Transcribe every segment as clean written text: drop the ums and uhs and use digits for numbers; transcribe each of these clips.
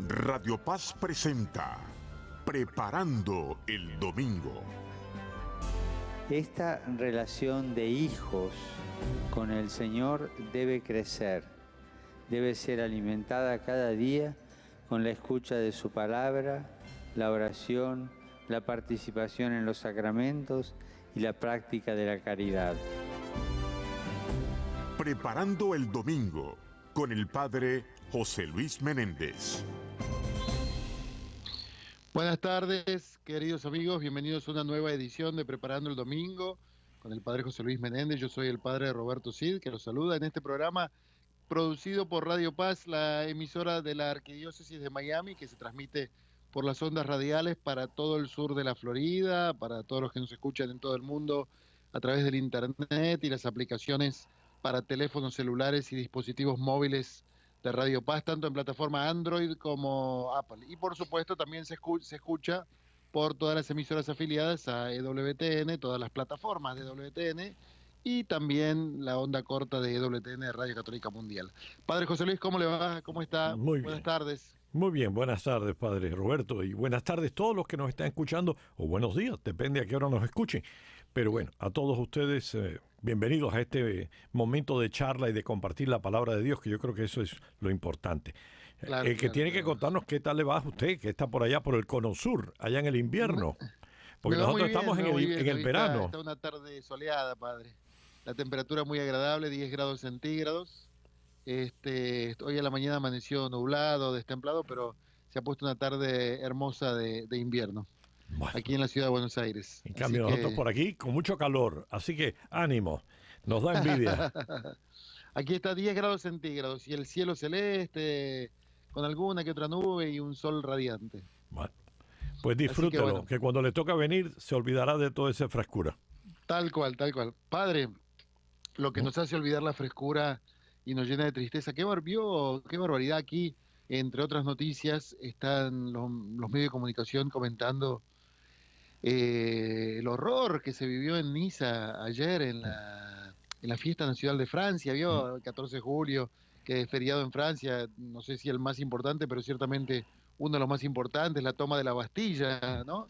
Radio Paz presenta Preparando el Domingo. Esta relación de hijos con el Señor debe crecer, debe ser alimentada cada día con la escucha de su palabra, la oración, la participación en los sacramentos y la práctica de la caridad. Preparando el Domingo con el Padre José Luis Menéndez. Buenas tardes, queridos amigos, bienvenidos a una nueva edición de Preparando el Domingo con el Padre José Luis Menéndez. Yo soy el Padre Roberto Cid, que los saluda en este programa producido por Radio Paz, la emisora de la Arquidiócesis de Miami, que se transmite por las ondas radiales para todo el sur de la Florida, para todos los que nos escuchan en todo el mundo a través del internet y las aplicaciones para teléfonos celulares y dispositivos móviles de Radio Paz, tanto en plataforma Android como Apple. Y por supuesto también se escucha por todas las emisoras afiliadas a EWTN, todas las plataformas de EWTN y también la onda corta de EWTN, Radio Católica Mundial. Padre José Luis, ¿cómo le va? ¿Cómo está? Muy bien. Buenas tardes. Muy bien, buenas tardes, Padre Roberto, y buenas tardes a todos los que nos están escuchando, o buenos días, depende a qué hora nos escuchen. Pero bueno, a todos ustedes, bienvenidos a este momento de charla y de compartir la palabra de Dios, que yo creo que eso es lo importante. Claro, El que tiene que contarnos qué tal le va a usted, que está por allá por el Cono Sur, allá en el invierno, porque nosotros estamos en el verano. Está una tarde soleada, Padre. La temperatura muy agradable, 10 grados centígrados. Hoy a la mañana amaneció nublado, destemplado, pero se ha puesto una tarde hermosa de invierno, bueno, aquí en la ciudad de Buenos Aires. En cambio, nosotros por aquí con mucho calor, así que ánimo, nos da envidia. Aquí está 10 grados centígrados y el cielo celeste, con alguna que otra nube y un sol radiante. Bueno, pues disfrútelo, que cuando le toca venir se olvidará de toda esa frescura. Tal cual, tal cual. Padre, lo que nos hace olvidar la frescura y nos llena de tristeza. Qué barbaridad aquí, entre otras noticias, están los medios de comunicación comentando el horror que se vivió en Niza ayer en la fiesta nacional de Francia. Vio el 14 de julio, que es feriado en Francia, no sé si el más importante, pero ciertamente uno de los más importantes, la toma de la Bastilla, ¿no?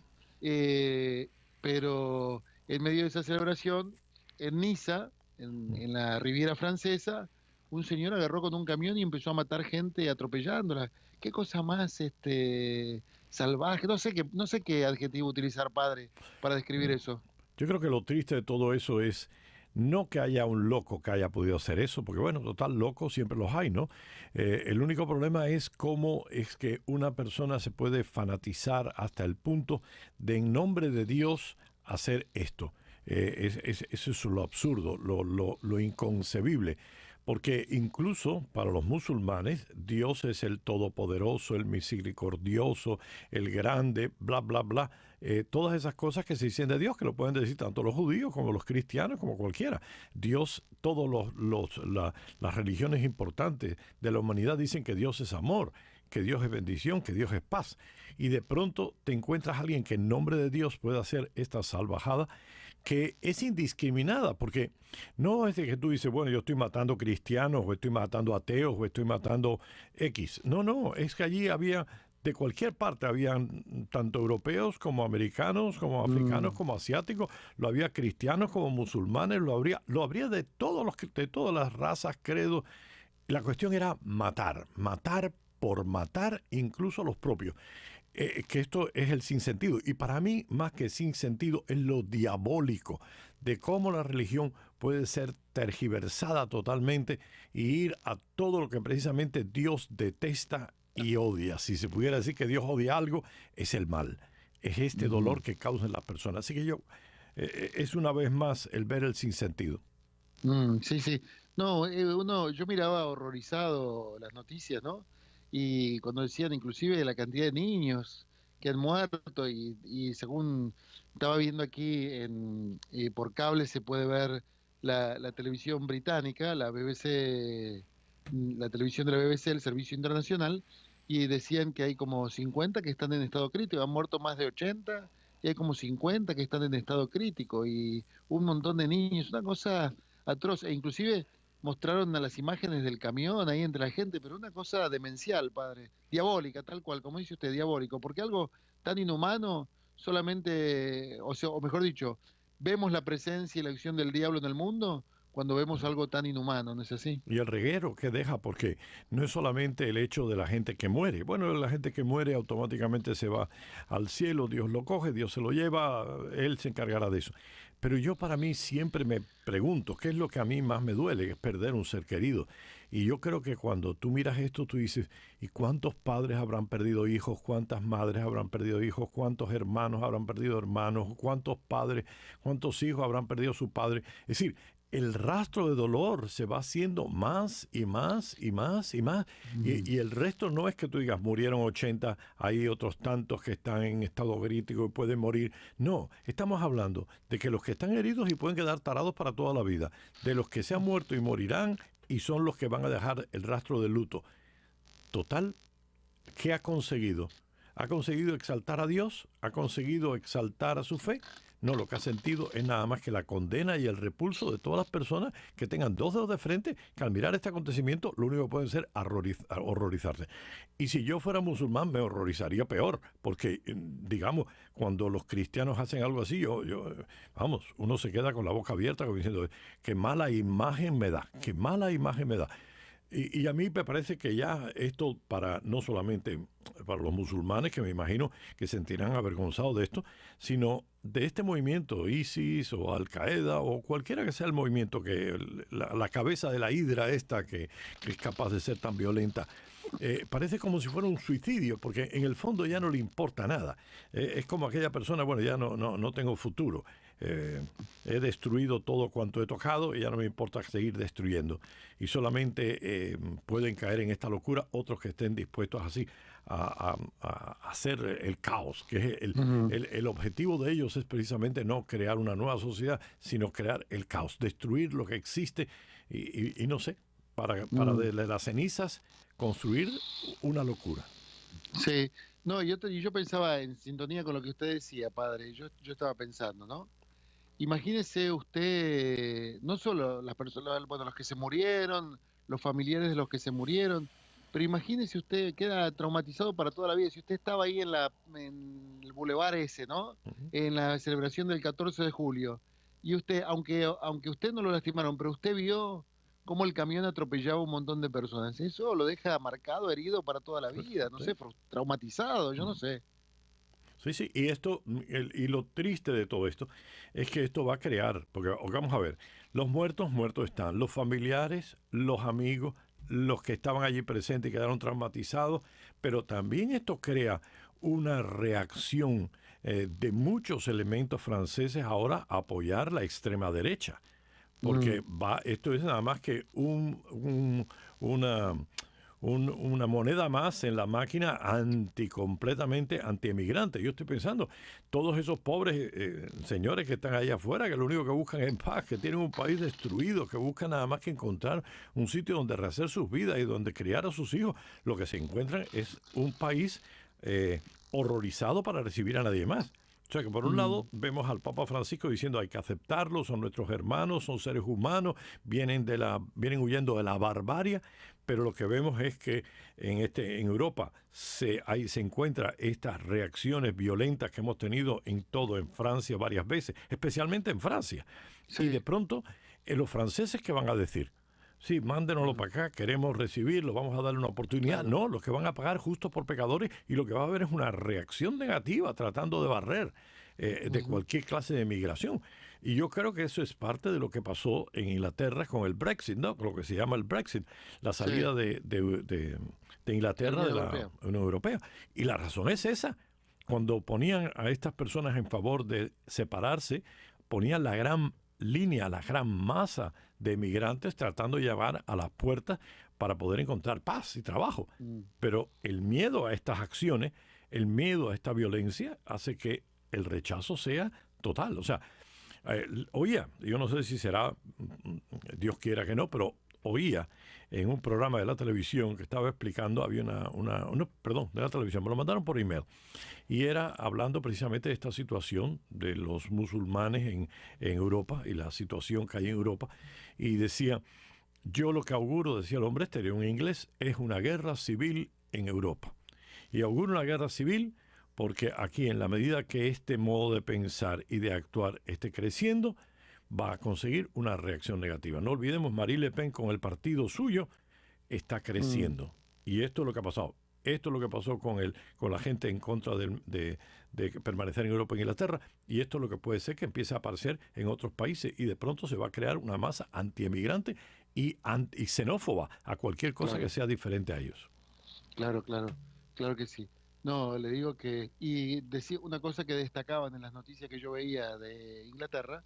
Pero en medio de esa celebración, en Niza, en la Riviera Francesa, un señor agarró con un camión y empezó a matar gente atropellándola. Qué cosa más salvaje. No sé qué adjetivo utilizar, Padre, para describir eso. Yo creo que lo triste de todo eso es no que haya un loco que haya podido hacer eso, porque bueno, total, locos siempre los hay, ¿no? El único problema es cómo es que una persona se puede fanatizar hasta el punto de, en nombre de Dios, hacer esto. Eso es lo absurdo, lo inconcebible. Porque incluso para los musulmanes, Dios es el todopoderoso, el misericordioso, el grande, bla, bla, bla. Todas esas cosas que se dicen de Dios, que lo pueden decir tanto los judíos como los cristianos, como cualquiera. Dios, todas las religiones importantes de la humanidad dicen que Dios es amor, que Dios es bendición, que Dios es paz. Y de pronto te encuentras a alguien que en nombre de Dios puede hacer esta salvajada, que es indiscriminada, porque no es de que tú dices, bueno, yo estoy matando cristianos, o estoy matando ateos, o estoy matando X. No, es que allí había, de cualquier parte, habían tanto europeos como americanos, como africanos, como asiáticos, lo había cristianos como musulmanes, lo habría de todas las razas, credos. La cuestión era matar por matar incluso a los propios. Que esto es el sinsentido. Y para mí, más que sinsentido, es lo diabólico de cómo la religión puede ser tergiversada totalmente y ir a todo lo que precisamente Dios detesta y odia. Si se pudiera decir que Dios odia algo, es el mal. Es este dolor que causa en las personas. Así que es una vez más el ver el sinsentido. Sí. No, yo miraba horrorizado las noticias, ¿no? Y cuando decían inclusive la cantidad de niños que han muerto y según estaba viendo aquí por cable se puede ver la televisión británica, la BBC, la televisión de la BBC, el servicio internacional, y decían que hay como 50 que están en estado crítico, han muerto más de 80 y hay como 50 que están en estado crítico y un montón de niños, una cosa atroz, e inclusive mostraron a las imágenes del camión ahí entre la gente, pero una cosa demencial, padre, diabólica, tal cual, como dice usted, diabólico, porque algo tan inhumano solamente, o sea, o mejor dicho, vemos la presencia y la acción del diablo en el mundo cuando vemos algo tan inhumano, ¿no es así? Y el reguero que deja, porque no es solamente el hecho de la gente que muere. Bueno, la gente que muere automáticamente se va al cielo, Dios lo coge, Dios se lo lleva, Él se encargará de eso. Pero yo para mí siempre me pregunto, ¿qué es lo que a mí más me duele? Es perder un ser querido. Y yo creo que cuando tú miras esto, tú dices, ¿y cuántos padres habrán perdido hijos? ¿Cuántas madres habrán perdido hijos? ¿Cuántos hermanos habrán perdido hermanos? ¿Cuántos padres, cuántos hijos habrán perdido su padre? Es decir, el rastro de dolor se va haciendo más y más y más y más. Y el resto no es que tú digas, murieron 80, hay otros tantos que están en estado crítico y pueden morir. No, estamos hablando de que los que están heridos y pueden quedar tarados para toda la vida, de los que se han muerto y morirán y son los que van a dejar el rastro de luto. Total, ¿qué ha conseguido? ¿Ha conseguido exaltar a Dios? ¿Ha conseguido exaltar a su fe? No, lo que ha sentido es nada más que la condena y el repulso de todas las personas que tengan dos dedos de frente, que al mirar este acontecimiento lo único que pueden ser horrorizarse. Y si yo fuera musulmán me horrorizaría peor, porque, digamos, cuando los cristianos hacen algo así, vamos, uno se queda con la boca abierta como diciendo, qué mala imagen me da, qué mala imagen me da. Y a mí me parece que ya esto para no solamente para los musulmanes, que me imagino que se sentirán avergonzados de esto, sino de este movimiento, ISIS o Al-Qaeda o cualquiera que sea el movimiento, que la cabeza de la hidra esta que es capaz de ser tan violenta, parece como si fuera un suicidio, porque en el fondo ya no le importa nada. Es como aquella persona, bueno, ya no tengo futuro. He destruido todo cuanto he tocado y ya no me importa seguir destruyendo. Y solamente pueden caer en esta locura otros que estén dispuestos así a hacer el caos, que es el objetivo de ellos es precisamente no crear una nueva sociedad, sino crear el caos, destruir lo que existe y no sé, para de las cenizas construir una locura. Sí, no, yo pensaba en sintonía con lo que usted decía, padre, yo estaba pensando, ¿no? Imagínese usted, no solo las personas, bueno, los que se murieron, los familiares de los que se murieron, pero imagínese usted, queda traumatizado para toda la vida. Si usted estaba ahí en el bulevar ese, ¿no? Uh-huh. En la celebración del 14 de julio, y usted, aunque usted no lo lastimaron, pero usted vio cómo el camión atropellaba un montón de personas. Eso lo deja marcado, herido para toda la vida, no Sí. sé, traumatizado, yo no sé. Sí, y esto, y lo triste de todo esto es que esto va a crear, porque vamos a ver, los muertos están, los familiares, los amigos, los que estaban allí presentes y quedaron traumatizados, pero también esto crea una reacción de muchos elementos franceses ahora a apoyar la extrema derecha, porque esto es nada más que una moneda más en la máquina completamente antiemigrante. Yo estoy pensando, todos esos pobres señores que están allá afuera, que lo único que buscan es paz, que tienen un país destruido, que buscan nada más que encontrar un sitio donde rehacer sus vidas y donde criar a sus hijos, lo que se encuentran es un país horrorizado para recibir a nadie más. O sea que por un lado vemos al Papa Francisco diciendo hay que aceptarlos, son nuestros hermanos, son seres humanos, vienen huyendo de la barbarie, pero lo que vemos es que en Europa se encuentran estas reacciones violentas que hemos tenido en Francia varias veces, especialmente en Francia. Sí. Y de pronto los franceses, ¿qué van a decir? Sí, mándenoslo para acá, queremos recibirlo, vamos a darle una oportunidad. No, los que van a pagar justo por pecadores, y lo que va a haber es una reacción negativa tratando de barrer de cualquier clase de migración. Y yo creo que eso es parte de lo que pasó en Inglaterra con el Brexit, ¿no? Con lo que se llama el Brexit, la salida de Inglaterra de la Unión Europea. Y la razón es esa. Cuando ponían a estas personas en favor de separarse, ponían la gran línea, la gran masa de migrantes tratando de llevar a las puertas para poder encontrar paz y trabajo. Pero el miedo a estas acciones, el miedo a esta violencia hace que el rechazo sea total. O sea, oía, yo no sé si será, Dios quiera que no, pero oía en un programa de la televisión que estaba explicando, había de la televisión, me lo mandaron por email, y era hablando precisamente de esta situación de los musulmanes en Europa y la situación que hay en Europa, y decía Yo lo que auguro, decía el hombre exterior en inglés, es una guerra civil en Europa. Y auguro una guerra civil porque aquí, en la medida que este modo de pensar y de actuar esté creciendo, va a conseguir una reacción negativa. No olvidemos, Marine Le Pen con el partido suyo está creciendo. Y esto es lo que ha pasado. Esto es lo que pasó con la gente en contra de permanecer en Europa e Inglaterra, y esto es lo que puede ser que empiece a aparecer en otros países, y de pronto se va a crear una masa antiemigrante y xenófoba a cualquier cosa Claro. que sea diferente a ellos. Claro, claro que sí. No, le digo que, y decía una cosa que destacaban en las noticias que yo veía de Inglaterra,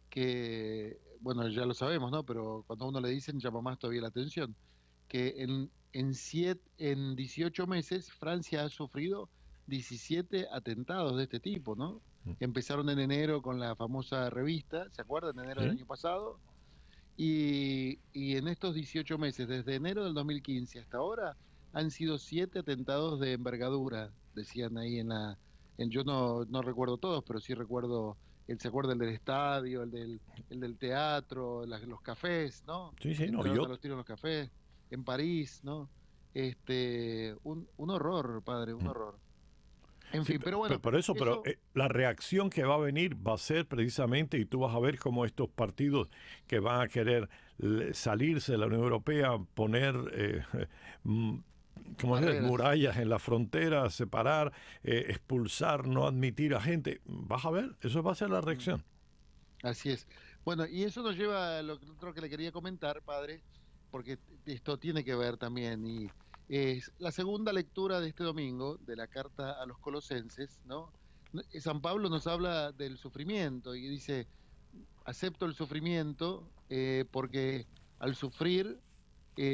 que, bueno, ya lo sabemos, ¿no? Pero cuando a uno le dicen llama más todavía la atención, que en 18 meses Francia ha sufrido 17 atentados de este tipo, ¿no? Empezaron en enero con la famosa revista, ¿se acuerdan? En enero del ¿Sí? año pasado. Y en estos 18 meses, desde enero del 2015 hasta ahora, han sido 7 atentados de envergadura, decían ahí yo no recuerdo todos, pero sí recuerdo, ¿se acuerda el del estadio, el del teatro, los cafés, ¿no? Sí, sí, no, Entraron a los tiros en los cafés, en París, ¿no? Un horror, padre, un horror. En Sí, fin, pero bueno, por eso, pero eso, la reacción que va a venir va a ser precisamente, y tú vas a ver cómo estos partidos que van a querer salirse de la Unión Europea, poner mm, ¿cómo se dice? barreras. Murallas en la frontera, separar, expulsar, no admitir a gente. Vas a ver, eso va a ser la reacción. Así es. Bueno, y eso nos lleva a lo otro que le quería comentar, padre, porque esto tiene que ver también, y es la segunda lectura de este domingo de la carta a los colosenses, ¿no? San Pablo nos habla del sufrimiento y dice, acepto el sufrimiento porque al sufrir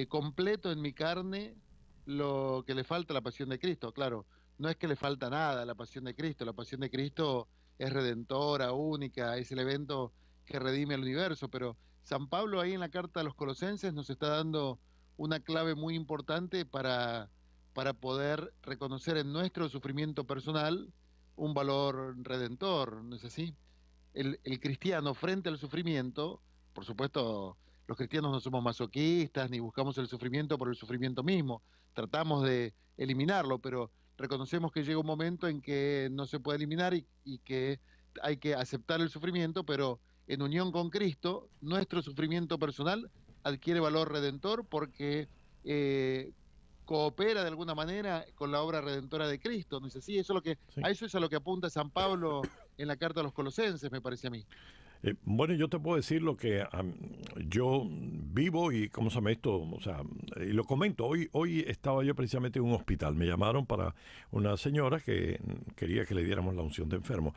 completo en mi carne lo que le falta a la pasión de Cristo. Claro, no es que le falta nada a la pasión de Cristo, la pasión de Cristo es redentora, única, es el evento que redime al universo, pero San Pablo ahí en la carta a los colosenses nos está dando una clave muy importante para poder reconocer en nuestro sufrimiento personal un valor redentor, ¿no es así? El cristiano frente al sufrimiento, por supuesto, los cristianos no somos masoquistas ni buscamos el sufrimiento por el sufrimiento mismo, tratamos de eliminarlo, pero reconocemos que llega un momento en que no se puede eliminar y que hay que aceptar el sufrimiento, pero en unión con Cristo, nuestro sufrimiento personal adquiere valor redentor porque coopera de alguna manera con la obra redentora de Cristo, ¿no es así? Sí. A eso es a lo que apunta San Pablo en la carta a los colosenses, me parece a mí. Bueno, yo te puedo decir lo que yo vivo y cómo se llama esto, o sea, y lo comento. Hoy estaba yo precisamente en un hospital. Me llamaron para una señora que quería que le diéramos la unción de enfermo.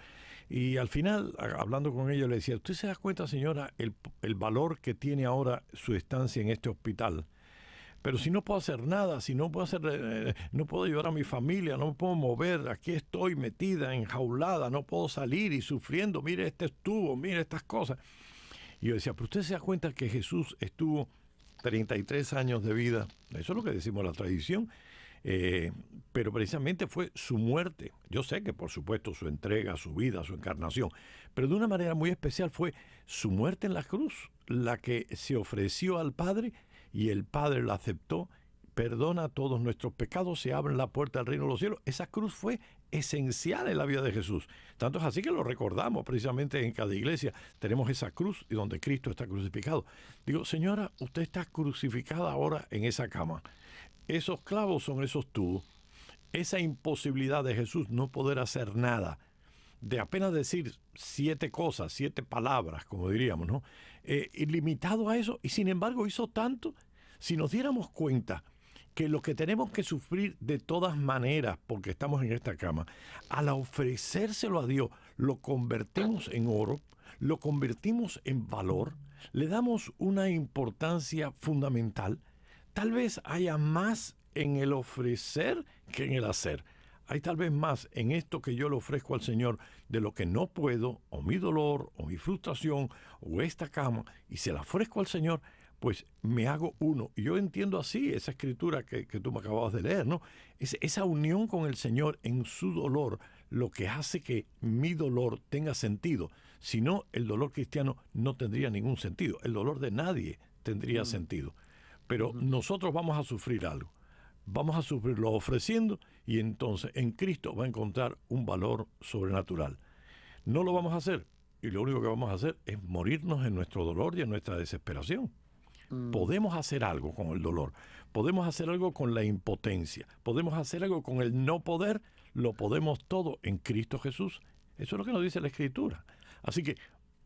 Y al final, hablando con ella, le decía, ¿usted se da cuenta, señora, el valor que tiene ahora su estancia en este hospital? Pero si no puedo hacer nada, si no puedo no puedo ayudar a mi familia, no me puedo mover, aquí estoy metida, enjaulada, no puedo salir y sufriendo, mire este estuvo, mire estas cosas. Y yo decía, pero usted se da cuenta que Jesús estuvo 33 años de vida, eso es lo que decimos en la tradición, pero precisamente fue su muerte. Yo sé que por supuesto su entrega, su vida, su encarnación, pero de una manera muy especial fue su muerte en la cruz, la que se ofreció al Padre y el Padre la aceptó, perdona todos nuestros pecados, se abre la puerta al reino de los cielos. Esa cruz fue esencial en la vida de Jesús. Tanto es así que lo recordamos precisamente en cada iglesia. Tenemos esa cruz y donde Cristo está crucificado. Digo, señora, usted está crucificada ahora en esa cama. Esos clavos son esos tubos. Esa imposibilidad de Jesús no poder hacer nada, de apenas decir 7 cosas, 7 palabras, como diríamos, ¿no? Ilimitado a eso, y sin embargo hizo tanto. Si nos diéramos cuenta que lo que tenemos que sufrir de todas maneras, porque estamos en esta cama, al ofrecérselo a Dios, lo convertimos en oro, lo convertimos en valor, le damos una importancia fundamental, tal vez haya más en el ofrecer que en el hacer. Hay tal vez más en esto que yo le ofrezco al Señor de lo que no puedo, o mi dolor, o mi frustración, o esta cama, y se la ofrezco al Señor, pues me hago uno. Y yo entiendo así esa escritura que tú me acababas de leer, ¿no? Esa unión con el Señor en su dolor, lo que hace que mi dolor tenga sentido. Si no, el dolor cristiano no tendría ningún sentido. El dolor de nadie tendría sentido. Pero nosotros vamos a sufrir algo. Vamos a sufrirlo ofreciendo y entonces en Cristo va a encontrar un valor sobrenatural. No lo vamos a hacer y lo único que vamos a hacer es morirnos en nuestro dolor y en nuestra desesperación. Podemos hacer algo con el dolor, podemos hacer algo con la impotencia, podemos hacer algo con el no poder, lo podemos todo en Cristo Jesús. Eso es lo que nos dice la Escritura. Así que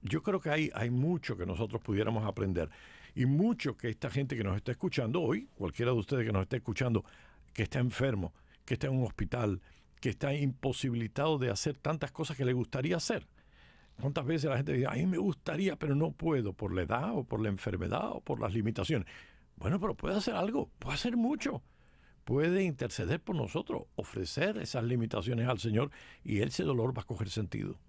yo creo que hay mucho que nosotros pudiéramos aprender y mucho que esta gente que nos está escuchando hoy, cualquiera de ustedes que nos esté escuchando, que está enfermo, que está en un hospital, que está imposibilitado de hacer tantas cosas que le gustaría hacer. ¿Cuántas veces la gente dice, a mí me gustaría, pero no puedo, por la edad o por la enfermedad o por las limitaciones? Bueno, pero puede hacer algo, puede hacer mucho. Puede interceder por nosotros, ofrecer esas limitaciones al Señor y ese dolor va a coger sentido.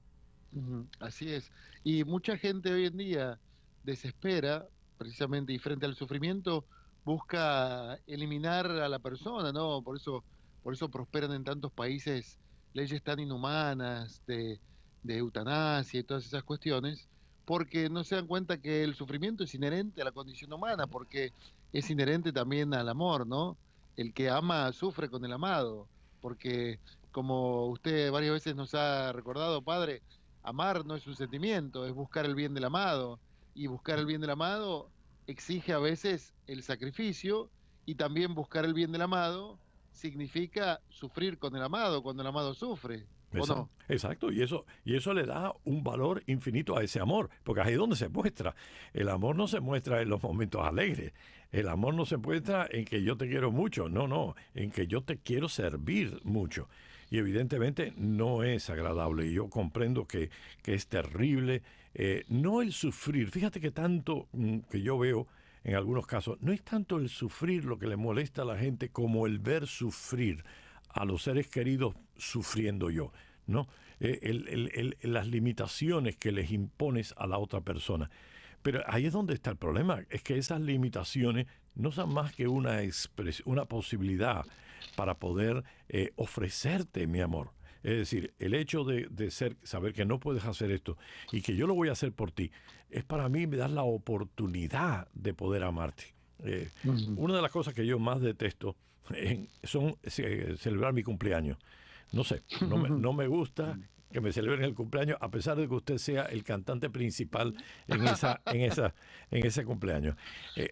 Así es. Y mucha gente hoy en día desespera, precisamente, y frente al sufrimiento, busca eliminar a la persona, ¿no? Por eso prosperan en tantos países leyes tan inhumanas de eutanasia y todas esas cuestiones, porque no se dan cuenta que el sufrimiento es inherente a la condición humana, porque es inherente también al amor, ¿no? El que ama sufre con el amado, porque como usted varias veces nos ha recordado, padre, amar no es un sentimiento, es buscar el bien del amado, y buscar el bien del amado exige a veces el sacrificio, y también buscar el bien del amado significa sufrir con el amado cuando el amado sufre. ¿O no? Exacto, y eso le da un valor infinito a ese amor, porque ahí es donde se muestra. El amor no se muestra en los momentos alegres, el amor no se muestra en que yo te quiero mucho, no, en que yo te quiero servir mucho. Y evidentemente no es agradable, y yo comprendo que es terrible. No el sufrir, fíjate que tanto que yo veo en algunos casos, no es tanto el sufrir lo que le molesta a la gente como el ver sufrir a los seres queridos sufriendo yo, ¿no? Las limitaciones que les impones a la otra persona. Pero ahí es donde está el problema, es que esas limitaciones no son más que una posibilidad para poder ofrecerte mi amor. Es decir, el hecho de saber que no puedes hacer esto y que yo lo voy a hacer por ti, es para mí me da la oportunidad de poder amarte. Una de las cosas que yo más detesto son celebrar mi cumpleaños. No sé, no me gusta que me celebren el cumpleaños, a pesar de que usted sea el cantante principal en ese cumpleaños.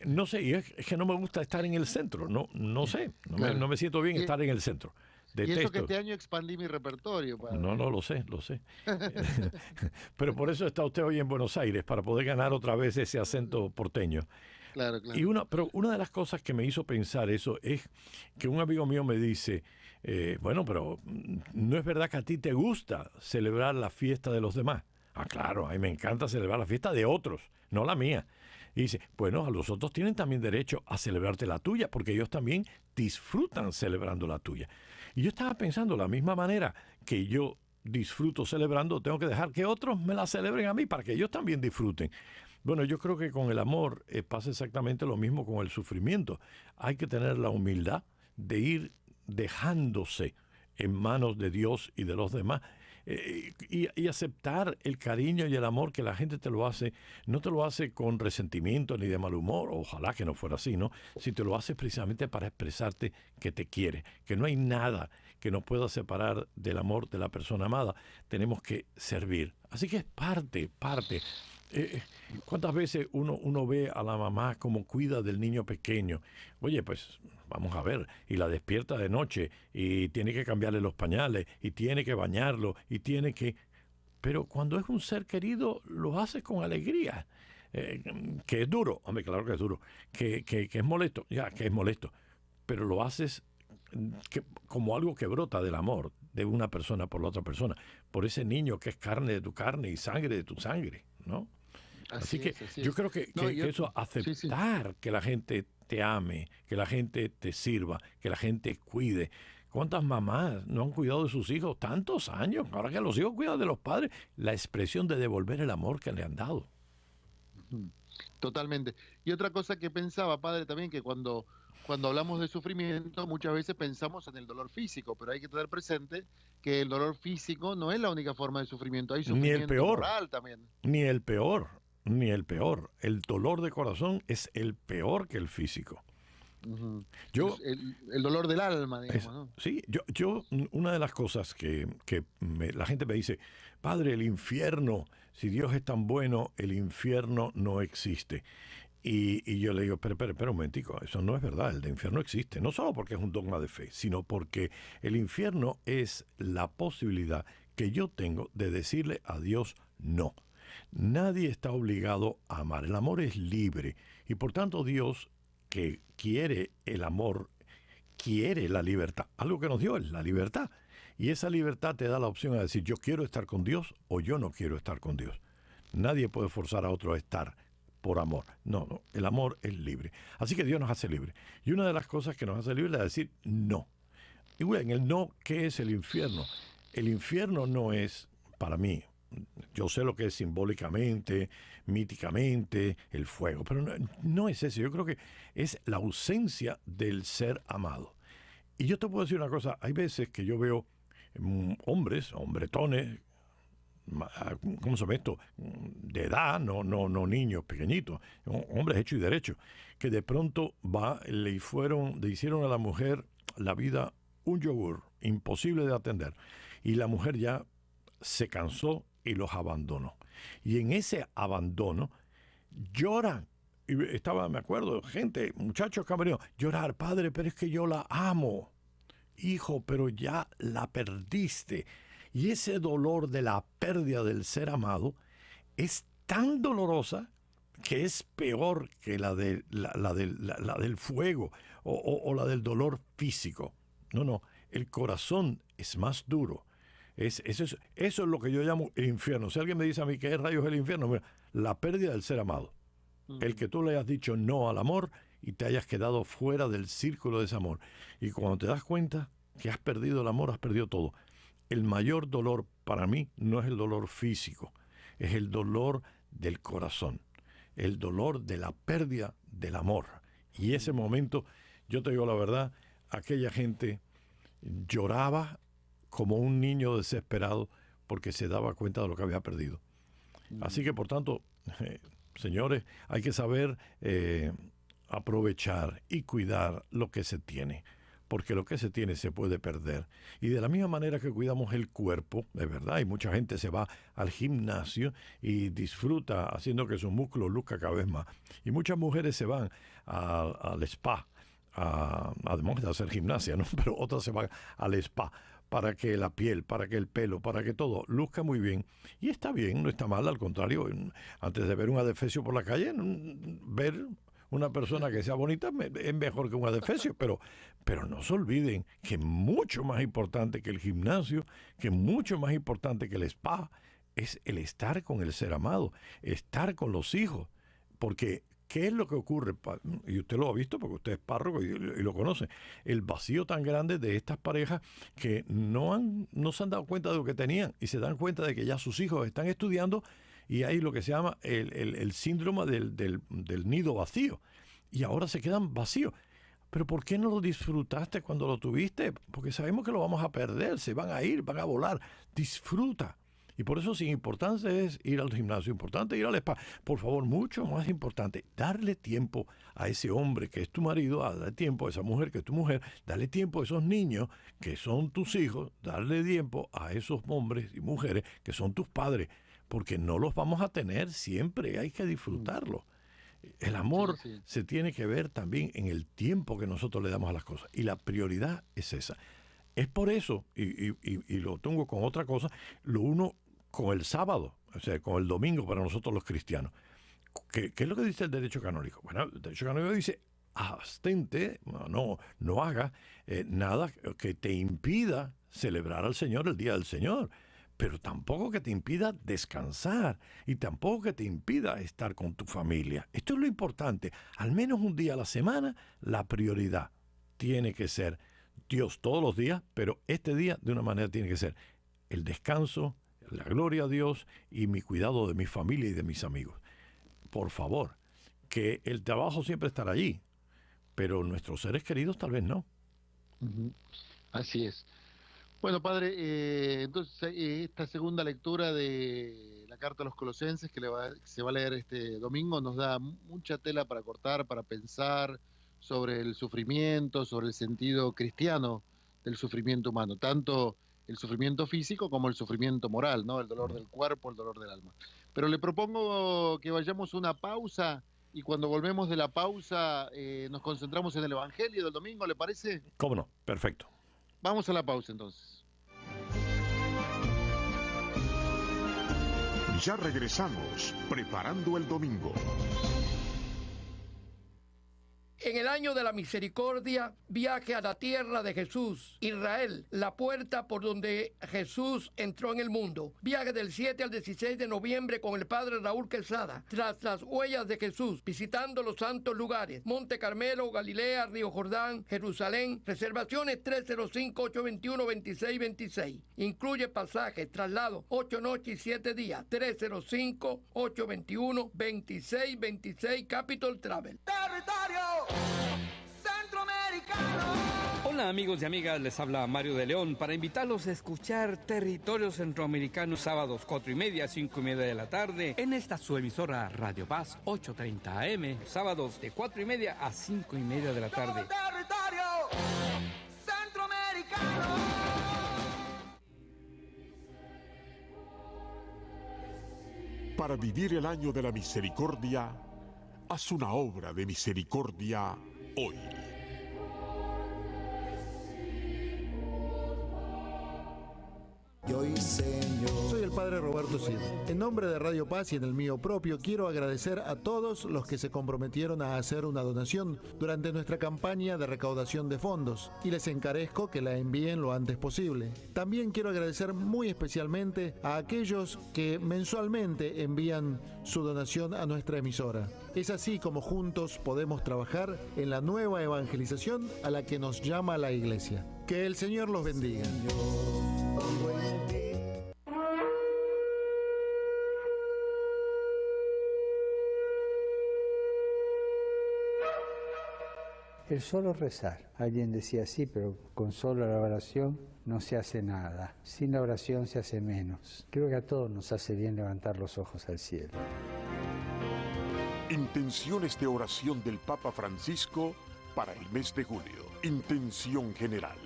No sé, y es que no me gusta estar en el centro, no sé, no me siento bien estar en el centro. Detesto. Y eso que este año expandí mi repertorio, padre. No, lo sé. Pero por eso está usted hoy en Buenos Aires, para poder ganar otra vez ese acento porteño. Claro. Pero una de las cosas que me hizo pensar eso es que un amigo mío me dice, bueno, pero no es verdad que a ti te gusta celebrar la fiesta de los demás. Ah, claro, a mí me encanta celebrar la fiesta de otros, no la mía. Y dice, bueno, a los otros tienen también derecho a celebrarte la tuya, porque ellos también disfrutan celebrando la tuya. Y yo estaba pensando, de la misma manera que yo disfruto celebrando, tengo que dejar que otros me la celebren a mí para que ellos también disfruten. Bueno, yo creo que con el amor pasa exactamente lo mismo con el sufrimiento. Hay que tener la humildad de ir dejándose en manos de Dios y de los demás y aceptar el cariño y el amor que la gente te lo hace. No te lo hace con resentimiento ni de mal humor, ojalá que no fuera así, ¿no? Si te lo hace precisamente para expresarte que te quiere, que no hay nada que nos pueda separar del amor de la persona amada. Tenemos que servir. Así que es parte. ¿Cuántas veces uno ve a la mamá como cuida del niño pequeño? Oye, pues vamos a ver, y la despierta de noche, y tiene que cambiarle los pañales, y tiene que bañarlo, Pero cuando es un ser querido, lo hace con alegría. Que es duro, hombre, claro que es duro. Que es molesto, que es molesto. Pero lo haces como algo que brota del amor de una persona por la otra persona, por ese niño que es carne de tu carne y sangre de tu sangre, ¿no? Así que yo creo que eso, aceptar que la gente te ame, que la gente te sirva, que la gente cuide. ¿Cuántas mamás no han cuidado de sus hijos tantos años? Ahora que los hijos cuidan de los padres, la expresión de devolver el amor que le han dado. Totalmente. Y otra cosa que pensaba, padre, también, que cuando hablamos de sufrimiento, muchas veces pensamos en el dolor físico, pero hay que tener presente que el dolor físico no es la única forma de sufrimiento, hay sufrimiento moral también. Ni el peor. ni el peor. El dolor de corazón es el peor que el físico. Ujú. Yo, Es el dolor del alma, digamos, ¿no? sí, una de las cosas que la gente me dice, padre, el infierno, si Dios es tan bueno, el infierno no existe. Y yo le digo, pero un momentico, eso no es verdad, el de infierno existe, no solo porque es un dogma de fe, sino porque el infierno es la posibilidad que yo tengo de decirle a Dios no. Nadie está obligado a amar, el amor es libre y por tanto Dios, que quiere el amor, quiere la libertad, algo que nos dio es la libertad. Y esa libertad te da la opción a decir, yo quiero estar con Dios o yo no quiero estar con Dios. Nadie puede forzar a otro a estar por amor. No, el amor es libre. Así que Dios nos hace libre. Y una de las cosas que nos hace libre es decir no. Y bueno, en el no, ¿qué es el infierno? El infierno no es, para mí, yo sé lo que es simbólicamente, míticamente, el fuego, pero no es eso. Yo creo que es la ausencia del ser amado. Y yo te puedo decir una cosa, hay veces que yo veo hombres, hombretones, ¿cómo se llama esto? De edad, no niños pequeñitos, hombres hechos y derechos, que de pronto le hicieron a la mujer la vida un yogur, imposible de atender. Y la mujer ya se cansó y los abandonó. Y en ese abandono lloran. Y me acuerdo, gente, muchachos camerinos, llorar, padre, pero es que yo la amo. Hijo, pero ya la perdiste. Y ese dolor de la pérdida del ser amado es tan dolorosa que es peor que la del fuego o la del dolor físico. No, el corazón es más duro. Eso es lo que yo llamo el infierno. Si alguien me dice a mí qué rayos es el infierno, mira, la pérdida del ser amado. El que tú le hayas dicho no al amor y te hayas quedado fuera del círculo de ese amor. Y cuando te das cuenta que has perdido el amor, has perdido todo. El mayor dolor para mí no es el dolor físico, es el dolor del corazón, el dolor de la pérdida del amor. Y ese momento, yo te digo la verdad, aquella gente lloraba como un niño desesperado porque se daba cuenta de lo que había perdido. Así que, por tanto, señores, hay que saber aprovechar y cuidar lo que se tiene, porque lo que se tiene se puede perder. Y de la misma manera que cuidamos el cuerpo, de verdad, y mucha gente se va al gimnasio y disfruta haciendo que sus músculos luzcan cada vez más. Y muchas mujeres se van al spa, además de hacer gimnasia, ¿no? Pero otras se van al spa para que la piel, para que el pelo, para que todo luzca muy bien. Y está bien, no está mal, al contrario, antes de ver un adefesio por la calle, ver una persona que sea bonita es mejor que un adefesio, pero no se olviden que mucho más importante que el gimnasio, que mucho más importante que el spa, es el estar con el ser amado, estar con los hijos, porque ¿qué es lo que ocurre? Y usted lo ha visto porque usted es párroco y lo conoce. El vacío tan grande de estas parejas que no se han dado cuenta de lo que tenían y se dan cuenta de que ya sus hijos están estudiando y hay lo que se llama el síndrome del nido vacío. Y ahora se quedan vacíos. ¿Pero por qué no lo disfrutaste cuando lo tuviste? Porque sabemos que lo vamos a perder, se van a ir, van a volar. Disfruta. Y por eso, sin importancia es ir al gimnasio, importante ir al spa. Por favor, mucho más importante, darle tiempo a ese hombre que es tu marido, a darle tiempo a esa mujer que es tu mujer, darle tiempo a esos niños que son tus hijos, darle tiempo a esos hombres y mujeres que son tus padres, porque no los vamos a tener siempre, hay que disfrutarlo. El amor se tiene que ver también en el tiempo que nosotros le damos a las cosas. Y la prioridad es esa. Es por eso, y lo tengo con otra cosa, lo uno con el sábado, o sea, con el domingo para nosotros los cristianos. ¿Qué es lo que dice el derecho canónico? Bueno, el derecho canónico dice, abstente, no haga nada que te impida celebrar al Señor el día del Señor, pero tampoco que te impida descansar y tampoco que te impida estar con tu familia. Esto es lo importante. Al menos un día a la semana, la prioridad tiene que ser Dios todos los días, pero este día de una manera tiene que ser el descanso, la gloria a Dios y mi cuidado de mi familia y de mis amigos. Por favor, que el trabajo siempre estará allí, pero nuestros seres queridos tal vez no. Así es. Bueno, padre, entonces esta segunda lectura de la carta a los Colosenses se va a leer este domingo nos da mucha tela para cortar, para pensar sobre el sufrimiento, sobre el sentido cristiano del sufrimiento humano, tanto el sufrimiento físico como el sufrimiento moral, ¿no? El dolor del cuerpo, el dolor del alma. Pero le propongo que vayamos a una pausa y cuando volvemos de la pausa nos concentramos en el Evangelio del domingo, ¿le parece? ¿Cómo no? Perfecto. Vamos a la pausa entonces. Ya regresamos, preparando el domingo. En el año de la misericordia, viaje a la tierra de Jesús, Israel, la puerta por donde Jesús entró en el mundo. Viaje del 7 al 16 de noviembre con el padre Raúl Quesada, tras las huellas de Jesús, visitando los santos lugares, Monte Carmelo, Galilea, Río Jordán, Jerusalén. Reservaciones 305-821-2626. Incluye pasaje, traslado, 8 noches y 7 días. 305-821-2626, Capitol Travel. Territorio centroamericano. Hola amigos y amigas, les habla Mario de León para invitarlos a escuchar Territorio Centroamericano sábados 4:30, 5:30 de la tarde en esta su emisora Radio Paz 8:30 AM, sábados de 4:30 a 5:30 de la tarde. Territorio centroamericano. Para vivir el año de la misericordia, haz una obra de misericordia hoy. Soy el padre Roberto Cid. En nombre de Radio Paz y en el mío propio, quiero agradecer a todos los que se comprometieron a hacer una donación durante nuestra campaña de recaudación de fondos y les encarezco que la envíen lo antes posible. También quiero agradecer muy especialmente a aquellos que mensualmente envían su donación a nuestra emisora. Es así como juntos podemos trabajar en la nueva evangelización a la que nos llama la Iglesia. Que el Señor los bendiga. El solo rezar. Alguien decía sí, pero con solo la oración no se hace nada. Sin la oración se hace menos. Creo que a todos nos hace bien levantar los ojos al cielo. Intenciones de oración del Papa Francisco para el mes de julio. Intención general.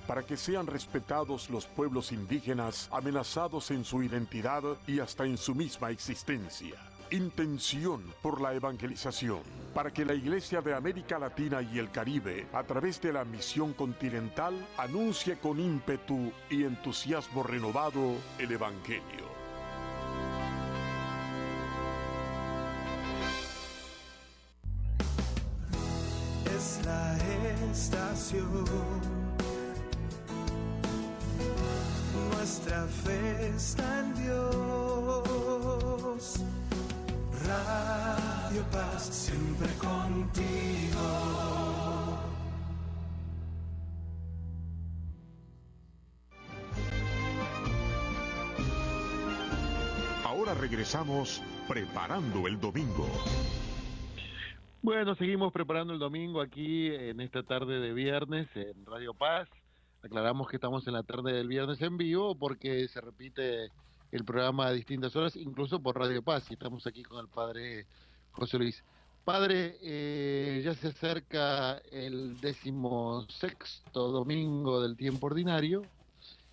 Para que sean respetados los pueblos indígenas amenazados en su identidad y hasta en su misma existencia. Intención por la evangelización, para que la Iglesia de América Latina y el Caribe, a través de la misión continental, anuncie con ímpetu y entusiasmo renovado el Evangelio. Es la estación. Nuestra fe está en Dios. Radio Paz, siempre contigo. Ahora regresamos preparando el domingo. Bueno, seguimos preparando el domingo aquí en esta tarde de viernes en Radio Paz. Aclaramos que estamos en la tarde del viernes en vivo porque se repite el programa a distintas horas, incluso por Radio Paz, y estamos aquí con el padre José Luis. Padre, ya se acerca el 16º domingo del tiempo ordinario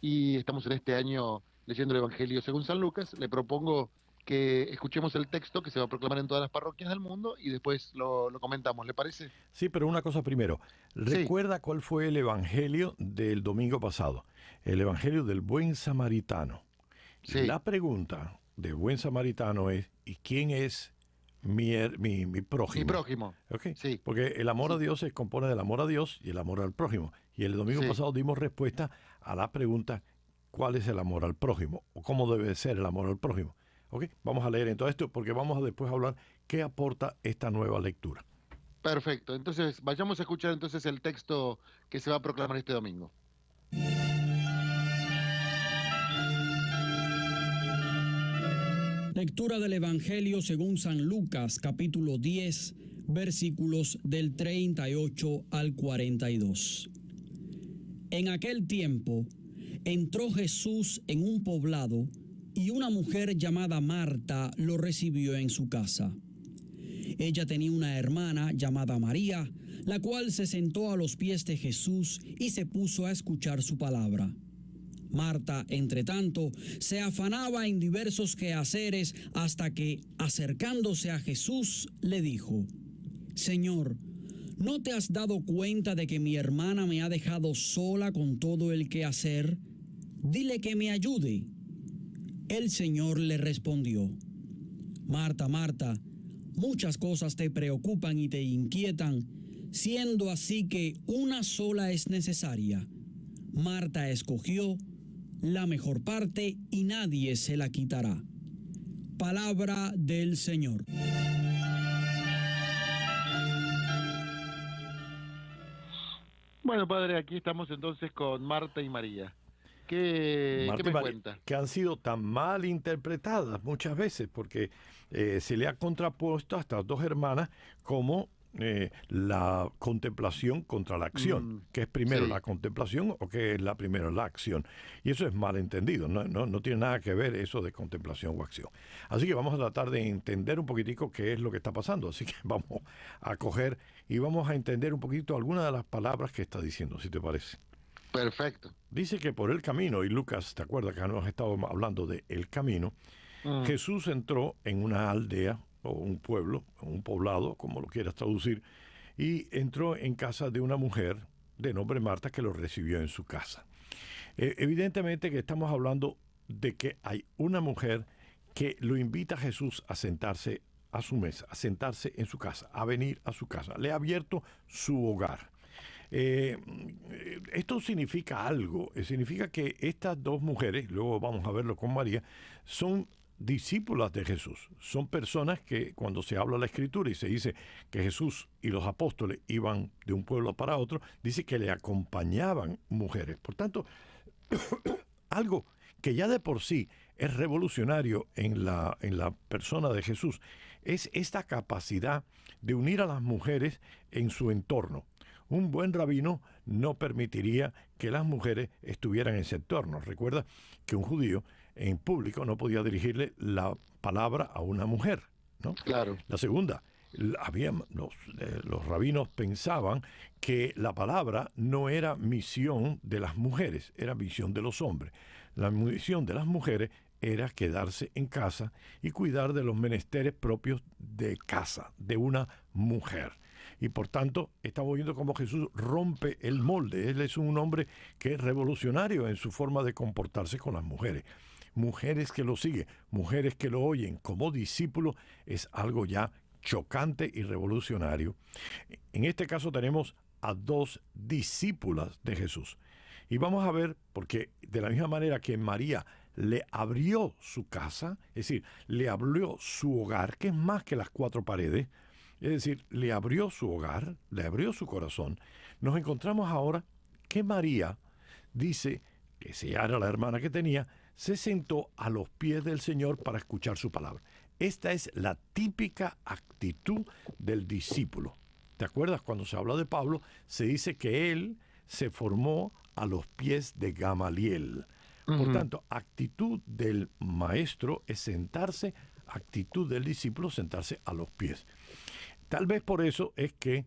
y estamos en este año leyendo el Evangelio según San Lucas. Le propongo que escuchemos el texto que se va a proclamar en todas las parroquias del mundo y después lo comentamos, ¿le parece? Sí, pero una cosa primero. Recuerda cuál fue el Evangelio del domingo pasado. El Evangelio del Buen Samaritano. Sí. La pregunta de Buen Samaritano es, ¿y quién es mi prójimo? Mi prójimo. ¿Okay? Sí. Porque el amor a Dios se compone del amor a Dios y el amor al prójimo. Y el domingo pasado dimos respuesta a la pregunta, ¿cuál es el amor al prójimo? ¿O cómo debe ser el amor al prójimo? ¿Okay? Vamos a leer entonces esto porque vamos a después hablar qué aporta esta nueva lectura. Perfecto. Entonces, vayamos a escuchar entonces el texto que se va a proclamar este domingo. Lectura del Evangelio según San Lucas, capítulo 10, versículos del 38 al 42. En aquel tiempo, entró Jesús en un poblado y una mujer llamada Marta lo recibió en su casa. Ella tenía una hermana llamada María, la cual se sentó a los pies de Jesús y se puso a escuchar su palabra. Marta, entretanto, se afanaba en diversos quehaceres hasta que, acercándose a Jesús, le dijo: Señor, ¿no te has dado cuenta de que mi hermana me ha dejado sola con todo el quehacer? Dile que me ayude. El Señor le respondió: Marta, Marta, muchas cosas te preocupan y te inquietan, siendo así que una sola es necesaria. Marta escogió la mejor parte y nadie se la quitará. Palabra del Señor. Bueno, padre, aquí estamos entonces con Marta y María. ¿Qué me cuenta? Que han sido tan mal interpretadas muchas veces, porque se le ha contrapuesto a estas dos hermanas como la contemplación contra la acción, que es primero la contemplación o que es la primero la acción. Y eso es mal entendido, no tiene nada que ver eso de contemplación o acción. Así que vamos a tratar de entender un poquitico qué es lo que está pasando. Así que vamos a coger y vamos a entender un poquito algunas de las palabras que está diciendo, si te parece. Perfecto. Dice que por el camino, y Lucas, ¿te acuerdas que hemos estado hablando de el camino? Jesús entró en una aldea o un pueblo, un poblado, como lo quieras traducir, y entró en casa de una mujer de nombre Marta que lo recibió en su casa. Evidentemente que estamos hablando de que hay una mujer que lo invita a Jesús a sentarse a su mesa, a sentarse en su casa, a venir a su casa. Le ha abierto su hogar. Esto significa algo, significa que estas dos mujeres, luego vamos a verlo con María, son discípulas de Jesús, son personas que cuando se habla la Escritura y se dice que Jesús y los apóstoles iban de un pueblo para otro, dice que le acompañaban mujeres. Por tanto, algo que ya de por sí es revolucionario en la persona de Jesús es esta capacidad de unir a las mujeres en su entorno. Un buen rabino no permitiría que las mujeres estuvieran en ese entorno. Recuerda que un judío en público no podía dirigirle la palabra a una mujer, ¿no? Claro. La segunda, los rabinos pensaban que la palabra no era misión de las mujeres, era misión de los hombres. La misión de las mujeres era quedarse en casa y cuidar de los menesteres propios de casa, de una mujer. Y por tanto, estamos viendo cómo Jesús rompe el molde. Él es un hombre que es revolucionario en su forma de comportarse con las mujeres. Mujeres que lo siguen, mujeres que lo oyen como discípulo, es algo ya chocante y revolucionario. En este caso tenemos a dos discípulas de Jesús. Y vamos a ver, porque de la misma manera que María le abrió su casa, es decir, le abrió su hogar, que es más que las cuatro paredes, es decir, le abrió su hogar, le abrió su corazón. Nos encontramos ahora que María dice que ella era la hermana que tenía, se sentó a los pies del Señor para escuchar su palabra. Esta es la típica actitud del discípulo. ¿Te acuerdas? Cuando se habla de Pablo, se dice que él se formó a los pies de Gamaliel. Por tanto, actitud del maestro es sentarse, actitud del discípulo sentarse a los pies. Tal vez por eso es que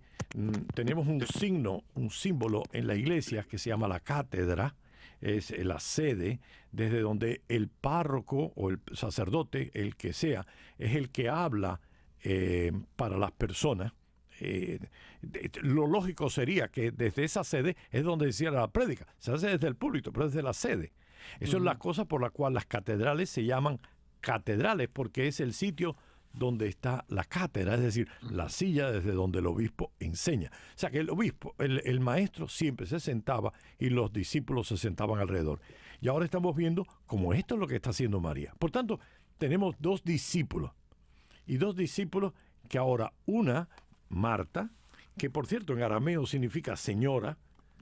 tenemos un símbolo en la iglesia que se llama la cátedra, es la sede desde donde el párroco o el sacerdote, el que sea, es el que habla para las personas. Lo lógico sería que desde esa sede es donde se hiciera la prédica. Se hace desde el púlpito, pero desde la sede. Eso es la cosa por la cual las catedrales se llaman catedrales, porque es el sitio donde está la cátedra, es decir, la silla desde donde el obispo enseña. O sea que el obispo, el maestro siempre se sentaba y los discípulos se sentaban alrededor. Y ahora estamos viendo cómo esto es lo que está haciendo María. Por tanto, tenemos dos discípulos. Y dos discípulos que ahora una, Marta, que por cierto en arameo significa señora,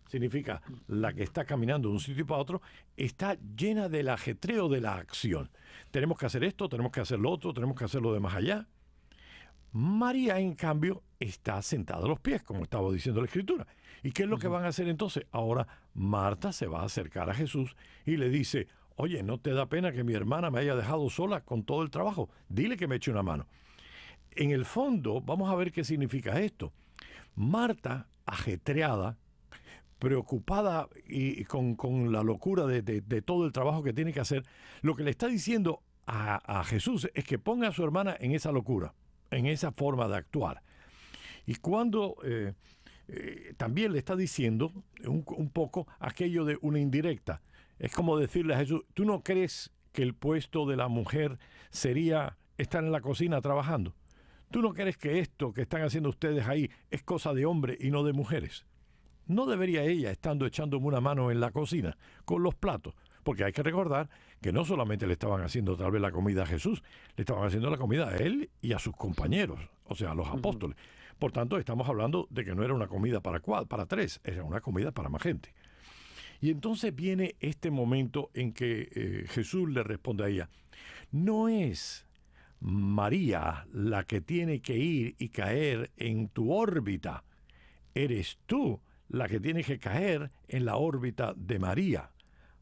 significa la que está caminando de un sitio para otro, está llena del ajetreo de la acción. Tenemos que hacer esto, tenemos que hacer lo otro, tenemos que hacer lo de más allá. María, en cambio, está sentada a los pies, como estaba diciendo la Escritura. ¿Y qué es lo que van a hacer entonces? Ahora Marta se va a acercar a Jesús y le dice, oye, ¿no te da pena que mi hermana me haya dejado sola con todo el trabajo? Dile que me eche una mano. En el fondo, vamos a ver qué significa esto. Marta, ajetreada, preocupada y con la locura de todo el trabajo que tiene que hacer, lo que le está diciendo a Jesús es que ponga a su hermana en esa locura, en esa forma de actuar. Y cuando también le está diciendo un poco aquello de una indirecta, es como decirle a Jesús, ¿tú no crees que el puesto de la mujer sería estar en la cocina trabajando? ¿Tú no crees que esto que están haciendo ustedes ahí es cosa de hombres y no de mujeres? ¿No debería ella estando echándome una mano en la cocina con los platos? Porque hay que recordar que no solamente le estaban haciendo tal vez la comida a Jesús, le estaban haciendo la comida a él y a sus compañeros, o sea, a los apóstoles. Por tanto, estamos hablando de que no era una comida para tres, era una comida para más gente. Y entonces viene este momento en que Jesús le responde a ella, no es María la que tiene que ir y caer en tu órbita, eres tú la que tiene que caer en la órbita de María.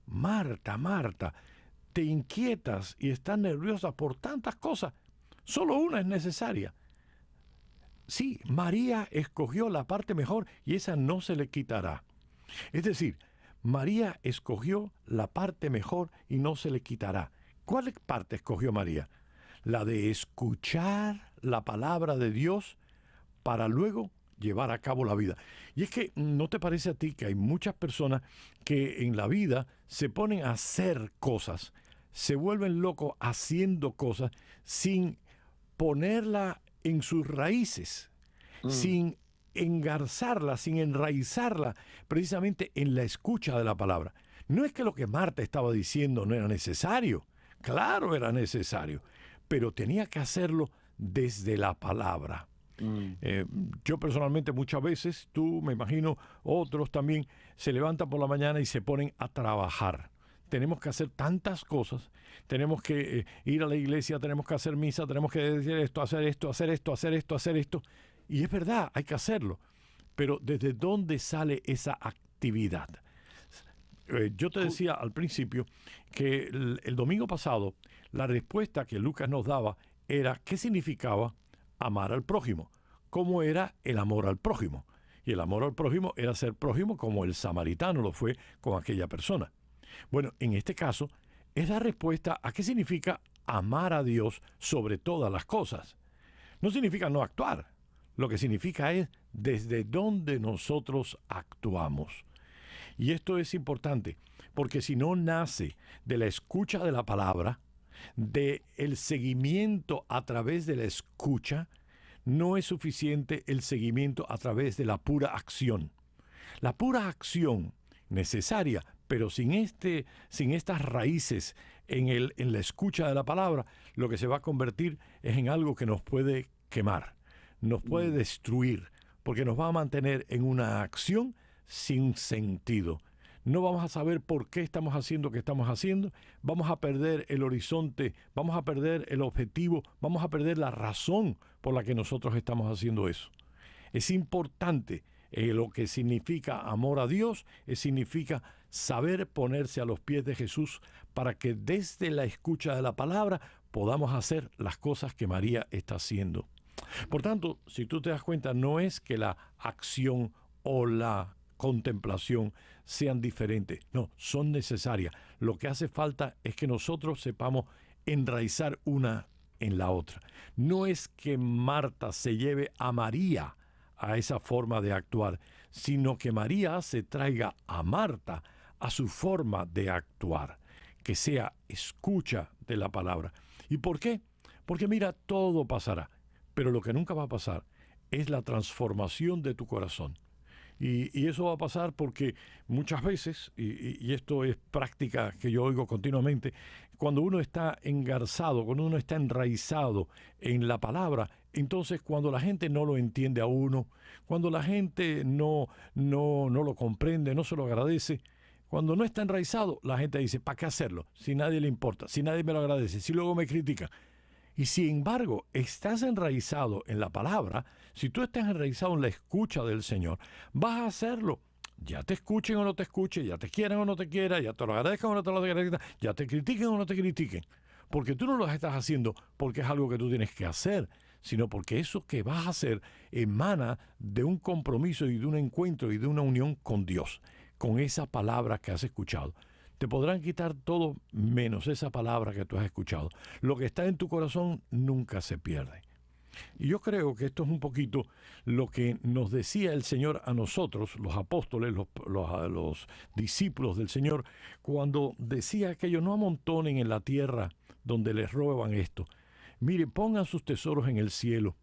Marta, Marta, te inquietas y estás nerviosa por tantas cosas. Solo una es necesaria. Sí, María escogió la parte mejor y esa no se le quitará. Es decir, María escogió la parte mejor y no se le quitará. ¿Cuál parte escogió María? La de escuchar la palabra de Dios para luego llevar a cabo la vida. Y es que, ¿no te parece a ti que hay muchas personas que en la vida se ponen a hacer cosas, se vuelven locos haciendo cosas sin ponerla en sus raíces, sin engarzarla, sin enraizarla precisamente en la escucha de la palabra? No es que lo que Marta estaba diciendo no era necesario, claro era necesario, pero tenía que hacerlo desde la palabra. Yo personalmente muchas veces, tú me imagino, otros también, se levantan por la mañana y se ponen a trabajar. Tenemos que hacer tantas cosas, tenemos que ir a la iglesia, tenemos que hacer misa, tenemos que decir esto, hacer esto, hacer esto, hacer esto, hacer esto. Y es verdad, hay que hacerlo. Pero ¿desde dónde sale esa actividad? Yo te decía al principio que el domingo pasado la respuesta que Lucas nos daba era ¿qué significaba amar al prójimo? ¿Cómo era el amor al prójimo? Y el amor al prójimo era ser prójimo como el samaritano lo fue con aquella persona. Bueno, en este caso es la respuesta a qué significa amar a Dios sobre todas las cosas. No significa no actuar. Lo que significa es desde dónde nosotros actuamos. Y esto es importante, porque si no nace de la escucha de la palabra, de el seguimiento a través de la escucha, no es suficiente el seguimiento a través de la pura acción. La pura acción necesaria, pero sin estas raíces en la escucha de la palabra, lo que se va a convertir es en algo que nos puede quemar, nos puede destruir, porque nos va a mantener en una acción sin sentido. No vamos a saber por qué estamos haciendo lo que estamos haciendo, vamos a perder el horizonte, vamos a perder el objetivo, vamos a perder la razón por la que nosotros estamos haciendo eso. Es importante lo que significa amor a Dios, significa saber ponerse a los pies de Jesús para que desde la escucha de la palabra podamos hacer las cosas que María está haciendo. Por tanto, si tú te das cuenta, no es que la acción o la contemplación sean diferentes, no, son necesarias. Lo que hace falta es que nosotros sepamos enraizar una en la otra. No es que Marta se lleve a María a esa forma de actuar, sino que María se traiga a Marta a su forma de actuar, que sea escucha de la palabra. ¿Y por qué? Porque mira, todo pasará, pero lo que nunca va a pasar es la transformación de tu corazón. Y eso va a pasar porque muchas veces, y esto es práctica que yo oigo continuamente, cuando uno está engarzado, cuando uno está enraizado en la palabra, entonces cuando la gente no lo entiende a uno, cuando la gente no lo comprende, no se lo agradece, cuando no está enraizado, la gente dice, ¿para qué hacerlo? Si nadie le importa, si nadie me lo agradece, si luego me critica. Y sin embargo, estás enraizado en la palabra, si tú estás enraizado en la escucha del Señor, vas a hacerlo. Ya te escuchen o no te escuchen, ya te quieran o no te quieran, ya te lo agradezcan o no te lo agradezcan, ya te critiquen o no te critiquen. Porque tú no lo estás haciendo porque es algo que tú tienes que hacer, sino porque eso que vas a hacer emana de un compromiso y de un encuentro y de una unión con Dios, con esa palabra que has escuchado. Te podrán quitar todo menos esa palabra que tú has escuchado. Lo que está en tu corazón nunca se pierde. Y yo creo que esto es un poquito lo que nos decía el Señor a nosotros, los apóstoles, los discípulos del Señor, cuando decía que ellos no amontonen en la tierra donde les roban esto. Miren, pongan sus tesoros en el cielo.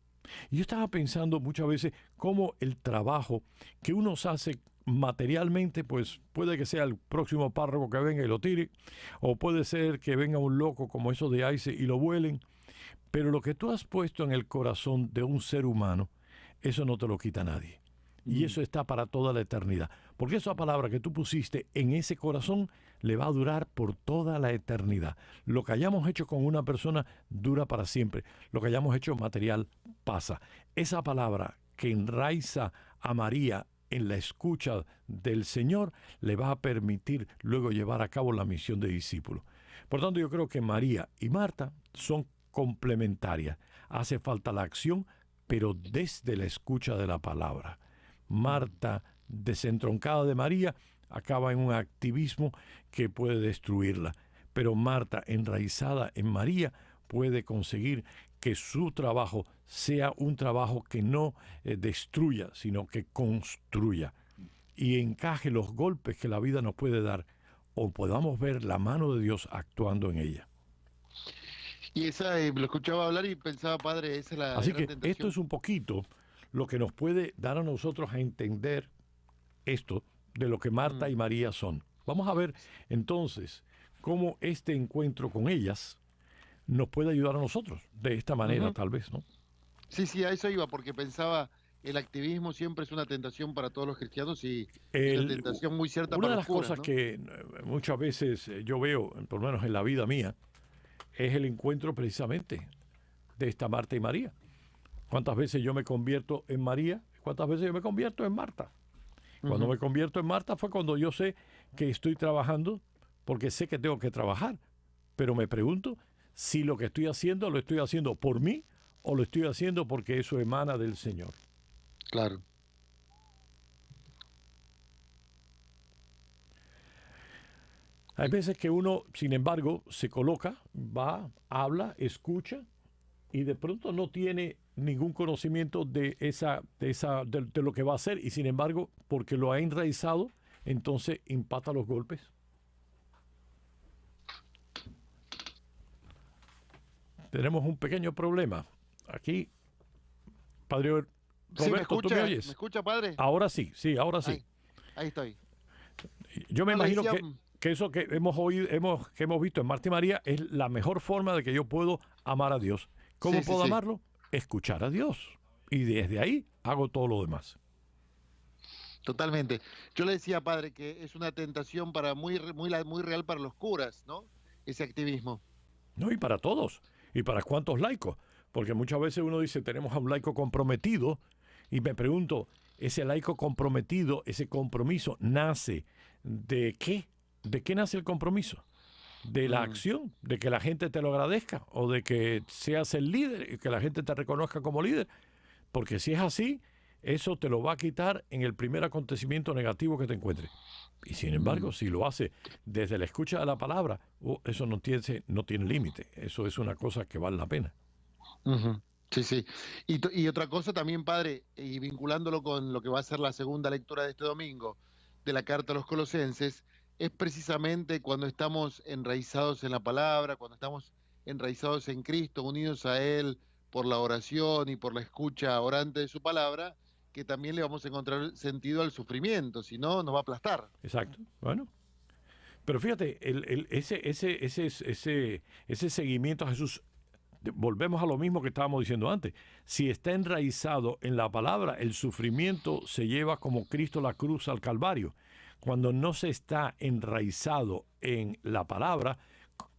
Y yo estaba pensando muchas veces cómo el trabajo que uno hace materialmente, pues puede que sea el próximo párroco que venga y lo tire, o puede ser que venga un loco como esos de ICE y lo vuelen. Pero lo que tú has puesto en el corazón de un ser humano, eso no te lo quita nadie. Y eso está para toda la eternidad. Porque esa palabra que tú pusiste en ese corazón le va a durar por toda la eternidad. Lo que hayamos hecho con una persona dura para siempre. Lo que hayamos hecho material pasa. Esa palabra que enraiza a María en la escucha del Señor le va a permitir luego llevar a cabo la misión de discípulo. Por tanto, yo creo que María y Marta son complementarias. Hace falta la acción, pero desde la escucha de la palabra. Marta, desentroncada de María, acaba en un activismo que puede destruirla. Pero Marta, enraizada en María, puede conseguir que su trabajo sea un trabajo que no destruya, sino que construya y encaje los golpes que la vida nos puede dar, o podamos ver la mano de Dios actuando en ella. Y esa, lo escuchaba hablar y pensaba, padre, esa es la Así gran que tentación. esto es un poquito lo que nos puede dar a nosotros a entender esto de lo que Marta y María son. Vamos a ver entonces cómo este encuentro con ellas nos puede ayudar a nosotros de esta manera, tal vez, ¿no? Sí, a eso iba, porque pensaba, el activismo siempre es una tentación para todos los cristianos y es una tentación muy cierta una para de los las curas, cosas ¿no? que muchas veces yo veo, por lo menos en la vida mía, es el encuentro precisamente de esta Marta y María. ¿Cuántas veces yo me convierto en María? ¿Cuántas veces yo me convierto en Marta? Cuando me convierto en Marta fue cuando yo sé que estoy trabajando porque sé que tengo que trabajar. Pero me pregunto si lo que estoy haciendo lo estoy haciendo por mí o lo estoy haciendo porque eso emana del Señor. Claro. Hay veces que uno, sin embargo, se coloca, va, habla, escucha y de pronto no tiene ningún conocimiento de lo que va a hacer y sin embargo, porque lo ha enraizado, entonces empata los golpes. Tenemos un pequeño problema. Aquí, Padre Roberto, Sí, ¿me escucha? ¿tú me oyes? ¿Me escucha, padre? Ahora sí, ahora sí. Ahí estoy. Yo me No, le imagino decía- que eso que hemos oído, que hemos visto en Marta y María es la mejor forma de que yo puedo amar a Dios. ¿Cómo Sí, sí, puedo sí. amarlo? Escuchar a Dios. Y desde ahí hago todo lo demás. Totalmente. Yo le decía, padre, que es una tentación para muy real para los curas, ¿no? Ese activismo. No, y para todos. Y para cuántos laicos. Porque muchas veces uno dice, tenemos a un laico comprometido. Y me pregunto, ¿ese laico comprometido, ese compromiso, nace de qué? ¿De qué nace el compromiso? ¿De la acción? ¿De que la gente te lo agradezca? ¿O de que seas el líder y que la gente te reconozca como líder? Porque si es así, eso te lo va a quitar en el primer acontecimiento negativo que te encuentres. Y sin embargo, si lo hace desde la escucha de la palabra, eso no tiene límite. Eso es una cosa que vale la pena. Sí. Y otra cosa también, padre, y vinculándolo con lo que va a ser la segunda lectura de este domingo de la carta a los Colosenses, es precisamente cuando estamos enraizados en la palabra, cuando estamos enraizados en Cristo, unidos a Él por la oración y por la escucha orante de su palabra, que también le vamos a encontrar sentido al sufrimiento, si no, nos va a aplastar. Exacto. Bueno. Pero fíjate, ese seguimiento a Jesús, volvemos a lo mismo que estábamos diciendo antes. Si está enraizado en la palabra, el sufrimiento se lleva como Cristo la cruz al Calvario. Cuando no se está enraizado en la palabra,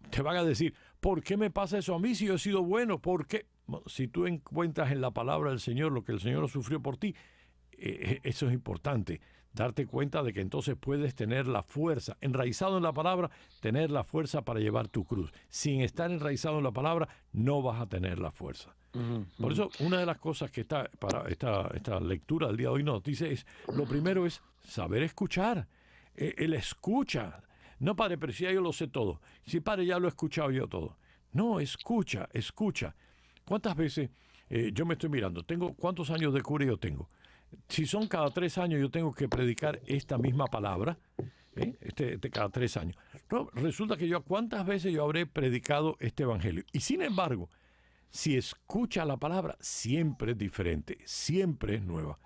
te van a decir, ¿Por qué me pasa eso a mí si yo he sido bueno? ¿Por qué? Bueno, si tú encuentras en la palabra del Señor lo que el Señor sufrió por ti, eso es importante. Darte cuenta de que entonces puedes tener la fuerza, enraizado en la palabra, tener la fuerza para llevar tu cruz. Sin estar enraizado en la palabra, no vas a tener la fuerza. Por eso, una de las cosas que está para esta lectura del día de hoy nos dice es, lo primero es saber escuchar. El escucha. No, padre, pero si ya yo lo sé todo. Si, padre, ya lo he escuchado yo todo. No, escucha. ¿Cuántas veces yo me estoy mirando? ¿Cuántos años de cura yo tengo? Si son cada 3 años yo tengo que predicar esta misma palabra, cada 3 años. No, resulta que ¿cuántas veces yo habré predicado este evangelio? Y sin embargo, si escucha la palabra, siempre es diferente, siempre es nueva.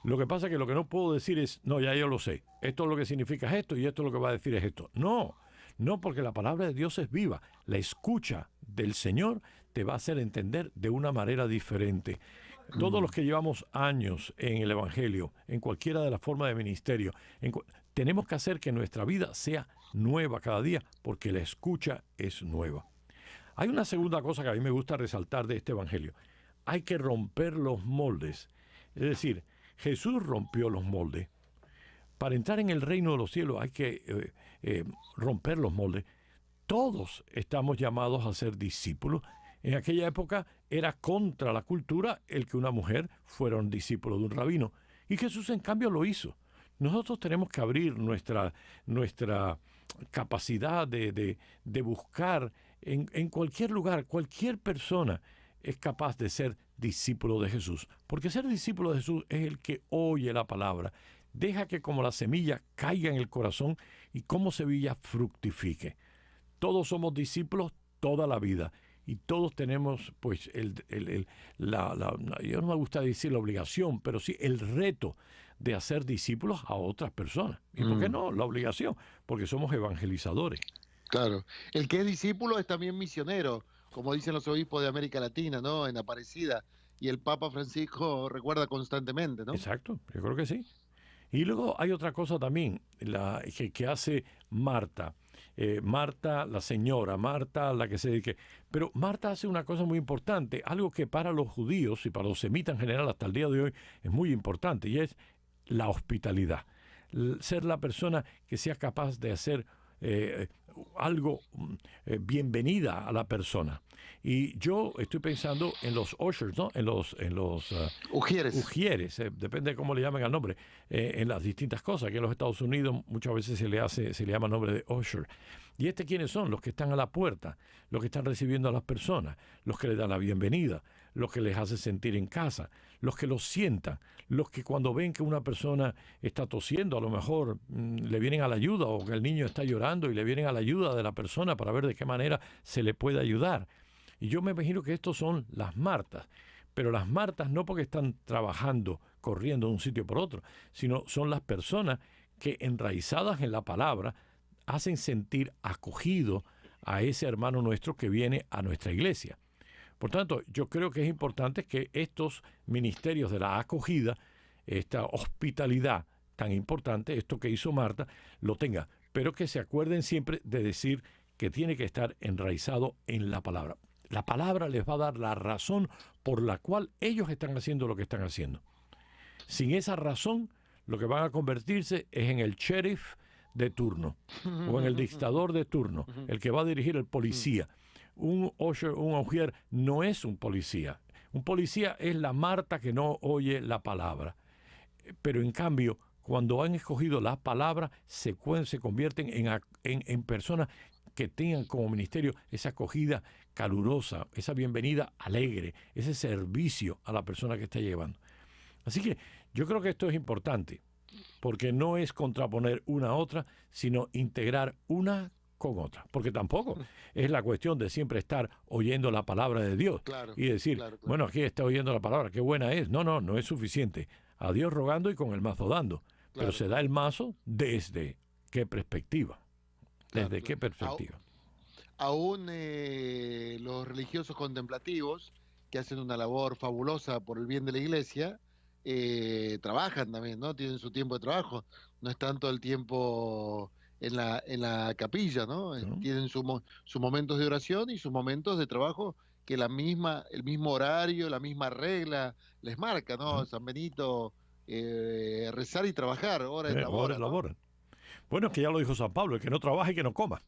Lo que pasa es que lo que no puedo decir es, no, ya yo lo sé, esto es lo que significa es esto y esto es lo que va a decir es esto. No, porque la palabra de Dios es viva. La escucha del Señor te va a hacer entender de una manera diferente. Todos los que llevamos años en el Evangelio, en cualquiera de las formas de ministerio, tenemos que hacer que nuestra vida sea nueva cada día, porque la escucha es nueva. Hay una segunda cosa que a mí me gusta resaltar de este Evangelio. Hay que romper los moldes. Es decir, Jesús rompió los moldes. Para entrar en el reino de los cielos hay que romper los moldes. Todos estamos llamados a ser discípulos. En aquella época era contra la cultura el que una mujer fuera un discípulo de un rabino. Y Jesús, en cambio, lo hizo. Nosotros tenemos que abrir nuestra capacidad de buscar en cualquier lugar. Cualquier persona es capaz de ser discípulo de Jesús. Porque ser discípulo de Jesús es el que oye la palabra. Deja que como la semilla caiga en el corazón y como semilla fructifique. Todos somos discípulos toda la vida. Y todos tenemos, pues, yo no me gusta decir la obligación, pero sí el reto de hacer discípulos a otras personas. ¿Y por qué no? La obligación, porque somos evangelizadores. Claro. El que es discípulo es también misionero, como dicen los obispos de América Latina, ¿no? En Aparecida. Y el Papa Francisco recuerda constantemente, ¿no? Exacto, yo creo que sí. Y luego hay otra cosa también que hace Marta. Marta, la señora, Marta, la que se dedique. Pero Marta hace una cosa muy importante, algo que para los judíos y para los semitas en general hasta el día de hoy es muy importante, y es la hospitalidad. Ser la persona que sea capaz de hacer algo bienvenida a la persona. Y yo estoy pensando en los ushers, ¿no? En los ujieres, depende de cómo le llamen al nombre, en las distintas cosas. Aquí en los Estados Unidos muchas veces se le llama nombre de usher. ¿Y quiénes son? Los que están a la puerta, los que están recibiendo a las personas, los que les dan la bienvenida, los que les hace sentir en casa, los que los sientan, los que cuando ven que una persona está tosiendo, a lo mejor le vienen a la ayuda, o que el niño está llorando y le vienen a la ayuda de la persona para ver de qué manera se le puede ayudar. Y yo me imagino que estos son las Martas, pero las Martas no porque están trabajando, corriendo de un sitio por otro, sino son las personas que enraizadas en la palabra hacen sentir acogido a ese hermano nuestro que viene a nuestra iglesia. Por tanto, yo creo que es importante que estos ministerios de la acogida, esta hospitalidad tan importante, esto que hizo Marta, lo tenga, pero que se acuerden siempre de decir que tiene que estar enraizado en la palabra. La palabra les va a dar la razón por la cual ellos están haciendo lo que están haciendo. Sin esa razón, lo que van a convertirse es en el sheriff de turno o en el dictador de turno, el que va a dirigir el policía. Un ujier no es un policía. Un policía es la Marta que no oye la palabra. Pero en cambio, cuando han escogido la palabra, se convierten en personas que tengan como ministerio esa acogida calurosa, esa bienvenida alegre, ese servicio a la persona que está llevando. Así que yo creo que esto es importante, porque no es contraponer una a otra, sino integrar una con otra. Porque tampoco es la cuestión de siempre estar oyendo la palabra de Dios y decir, bueno, aquí está oyendo la palabra, qué buena es. No es suficiente. A Dios rogando y con el mazo dando. Pero se da el mazo desde qué perspectiva. ¿Desde qué perspectiva? Aún los religiosos contemplativos, que hacen una labor fabulosa por el bien de la iglesia, trabajan también, ¿no? Tienen su tiempo de trabajo. No es tanto el tiempo en la capilla, ¿no? Tienen sus momentos de oración y sus momentos de trabajo que el mismo horario, la misma regla les marca, ¿no? San Benito, rezar y trabajar, hora y labora, ¿no? Bueno, es que ya lo dijo San Pablo, el que no trabaja y que no coma.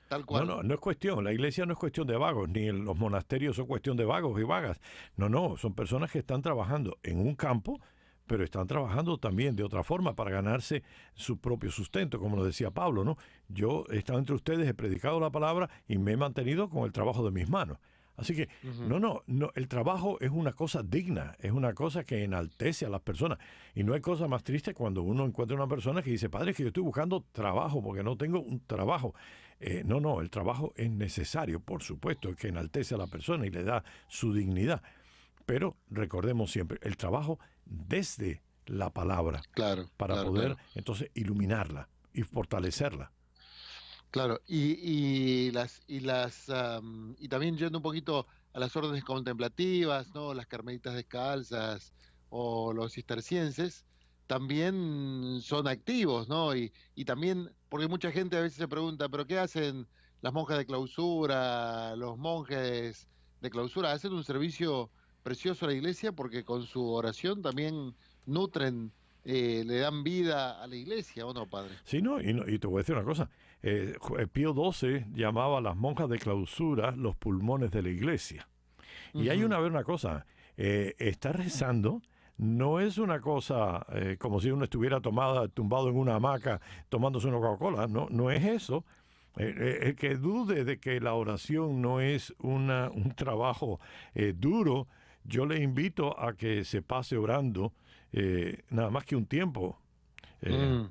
Tal cual. No es cuestión, la iglesia no es cuestión de vagos, ni los monasterios son cuestión de vagos y vagas. No, son personas que están trabajando en un campo, pero están trabajando también de otra forma para ganarse su propio sustento, como lo decía Pablo, ¿no? Yo he estado entre ustedes, he predicado la palabra y me he mantenido con el trabajo de mis manos. Así que, no, el trabajo es una cosa digna, es una cosa que enaltece a las personas. Y no hay cosa más triste cuando uno encuentra una persona que dice, padre, es que yo estoy buscando trabajo porque no tengo un trabajo. El trabajo es necesario, por supuesto, que enaltece a la persona y le da su dignidad. Pero recordemos siempre, el trabajo desde la palabra, para poder entonces iluminarla y fortalecerla. Claro, y también yendo un poquito a las órdenes contemplativas, ¿no? Las carmelitas descalzas o los cistercienses, también son activos, ¿no? Y también, porque mucha gente a veces se pregunta, ¿pero qué hacen las monjas de clausura, los monjes de clausura? Hacen un servicio precioso a la iglesia porque con su oración también nutren, le dan vida a la iglesia, ¿o no, padre? Sí, y te voy a decir una cosa. Pío XII llamaba a las monjas de clausura los pulmones de la iglesia. Y hay una cosa, estar rezando no es una cosa como si uno estuviera tumbado en una hamaca tomándose una Coca-Cola, no es eso. El que dude de que la oración no es un trabajo duro, yo le invito a que se pase orando nada más que un tiempo.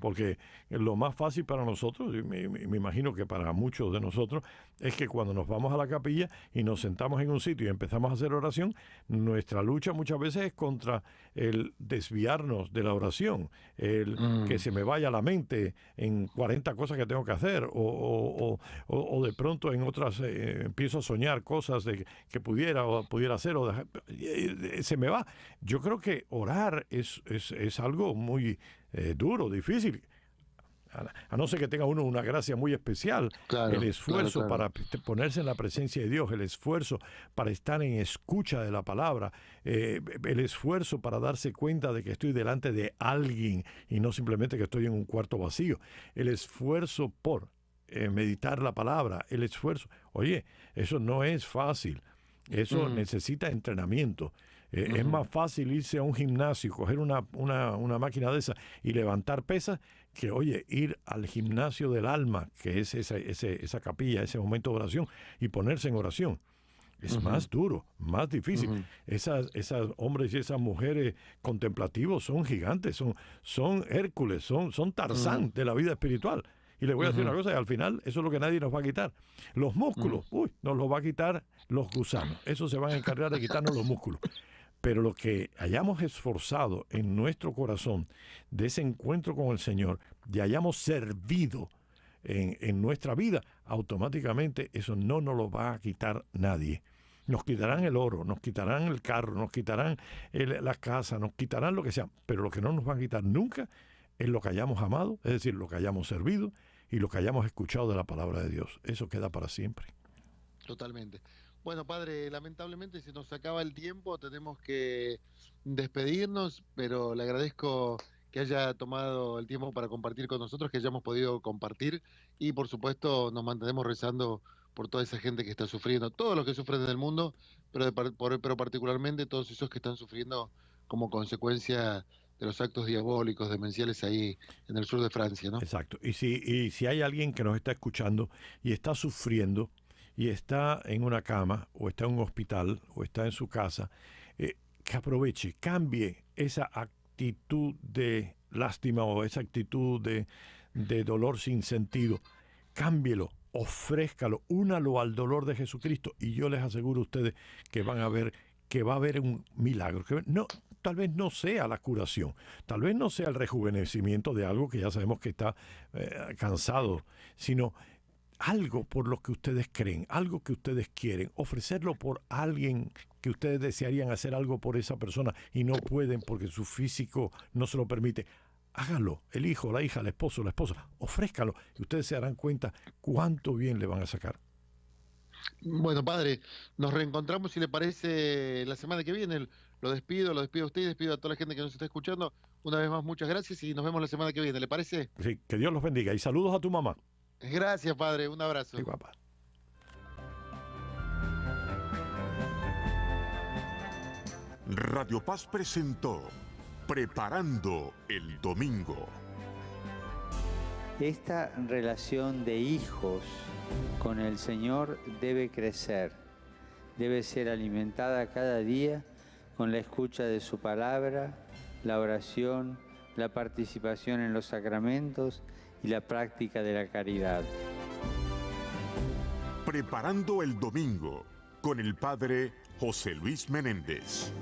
Porque lo más fácil para nosotros, y me imagino que para muchos de nosotros, es que cuando nos vamos a la capilla y nos sentamos en un sitio y empezamos a hacer oración, nuestra lucha muchas veces es contra el desviarnos de la oración, que se me vaya la mente en 40 cosas que tengo que hacer, o de pronto en otras empiezo a soñar cosas que pudiera hacer, se me va. Yo creo que orar es algo muy duro, difícil, a no ser que tenga uno una gracia muy especial. El esfuerzo para ponerse en la presencia de Dios, el esfuerzo para estar en escucha de la palabra, el esfuerzo para darse cuenta de que estoy delante de alguien y no simplemente que estoy en un cuarto vacío, el esfuerzo por meditar la palabra, el esfuerzo. Oye, eso no es fácil, eso necesita entrenamiento. Es más fácil irse a un gimnasio, coger una máquina de esa y levantar pesas, que, oye, ir al gimnasio del alma, que es esa capilla, ese momento de oración, y ponerse en oración. Es más duro, más difícil. Esas hombres y esas mujeres contemplativos son gigantes, son Hércules, son Tarzán de la vida espiritual. Y les voy a decir una cosa, y al final eso es lo que nadie nos va a quitar. Los músculos, nos los va a quitar los gusanos. Eso se van a encargar de quitarnos los músculos. Pero lo que hayamos esforzado en nuestro corazón de ese encuentro con el Señor, y hayamos servido en nuestra vida, automáticamente eso no nos lo va a quitar nadie. Nos quitarán el oro, nos quitarán el carro, nos quitarán la casa, nos quitarán lo que sea, pero lo que no nos van a quitar nunca es lo que hayamos amado, es decir, lo que hayamos servido y lo que hayamos escuchado de la palabra de Dios. Eso queda para siempre. Totalmente. Bueno, padre, lamentablemente se nos acaba el tiempo, tenemos que despedirnos, pero le agradezco que haya tomado el tiempo para compartir con nosotros, que hayamos podido compartir, y por supuesto nos mantenemos rezando por toda esa gente que está sufriendo, todos los que sufren en el mundo, pero particularmente todos esos que están sufriendo como consecuencia de los actos diabólicos, demenciales ahí en el sur de Francia, ¿no? Exacto. Y si hay alguien que nos está escuchando y está sufriendo, y está en una cama, o está en un hospital, o está en su casa, que aproveche, cambie esa actitud de lástima o esa actitud de dolor sin sentido. Cámbielo, ofrézcalo, únalo al dolor de Jesucristo, y yo les aseguro a ustedes que van a ver que va a haber un milagro. Tal vez no sea la curación, tal vez no sea el rejuvenecimiento de algo que ya sabemos que está cansado, sino algo por lo que ustedes creen, algo que ustedes quieren, ofrecerlo por alguien que ustedes desearían hacer algo por esa persona y no pueden porque su físico no se lo permite. háganlo. El hijo, la hija, el esposo, la esposa, ofrézcanlo y ustedes se darán cuenta cuánto bien le van a sacar. Bueno, padre, nos reencontramos, si le parece, la semana que viene. Lo despido a usted y despido a toda la gente que nos está escuchando. Una vez más, muchas gracias y nos vemos la semana que viene. ¿Le parece? Sí, que Dios los bendiga y saludos a tu mamá. Gracias, padre. Un abrazo. Sí, guapa. Radio Paz presentó Preparando el Domingo. Esta relación de hijos con el Señor debe crecer, debe ser alimentada cada día con la escucha de su palabra, la oración, la participación en los sacramentos y la práctica de la caridad. Preparando el Domingo con el Padre José Luis Menéndez.